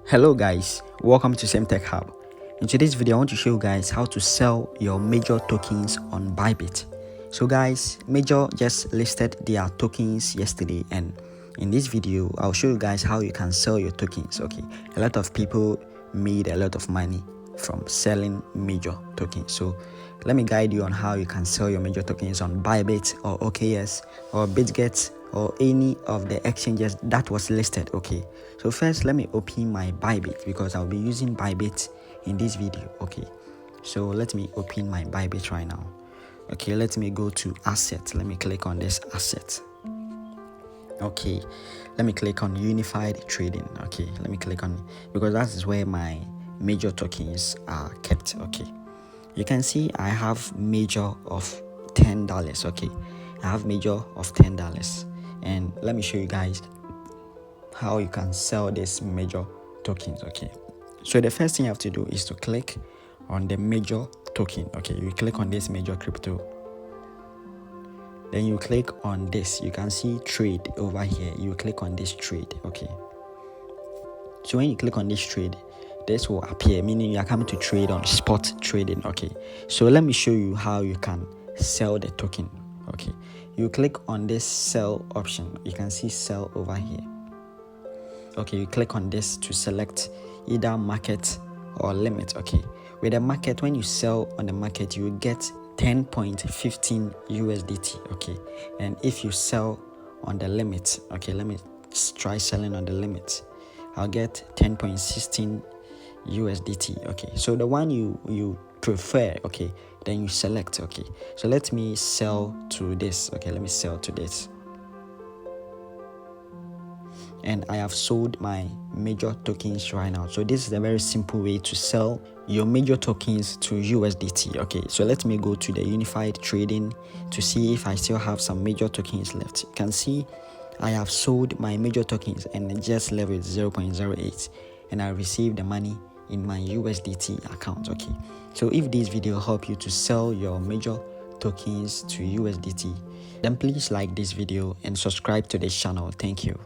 Hello guys, welcome to Same Tech Hub. In today's video I want to show you guys how to sell your major tokens on Bybit. So guys, Major just listed their tokens yesterday, and in this video I'll show you guys how you can sell your tokens. Okay, a lot of people made a lot of money from selling major tokens, so let me guide you on how you can sell your major tokens on Bybit or OKX or BITGET or any of the exchanges that was listed. Okay, so first let me open my Bybit because I'll be using Bybit in this video. Okay, so let me open my Bybit right now. Okay, let me go to asset. Let me click on this asset. Okay, let me click on unified trading. Okay, let me click on, because that is where my major tokens are kept. Okay, you can see I have major of $10. Okay, I have major of $10, and let me show you guys how you can sell this major tokens. Okay, so the first thing you have to do is to click on the major token. Okay, you click on this major crypto, then you click on this. You can see trade over here. You click on this trade. Okay, so when you click on this trade, this will appear, meaning you are coming to trade on spot trading. Okay, so let me show you how you can sell the token. Okay, you click on this sell option. You can see sell over here. Okay, you click on this to select either market or limit. Okay, with the market, when you sell on the market, you will get 10.15 USDT. Okay, and if you sell on the limit, okay, let me try selling on the limit, I'll get 10.16 USDT. Okay, so the one you prefer, okay, then you select. Okay, so let me sell to this. Okay, let me sell to this, and I have sold my major tokens right now. So this is a very simple way to sell your major tokens to USDT. Okay, so let me go to the unified trading to see if I still have some major tokens left. You can see I have sold my major tokens and it just left with 0.08, and I received the money in my USDT account. Okay, so if this video helped you to sell your major tokens to USDT, then please like this video and subscribe to this channel. Thank you.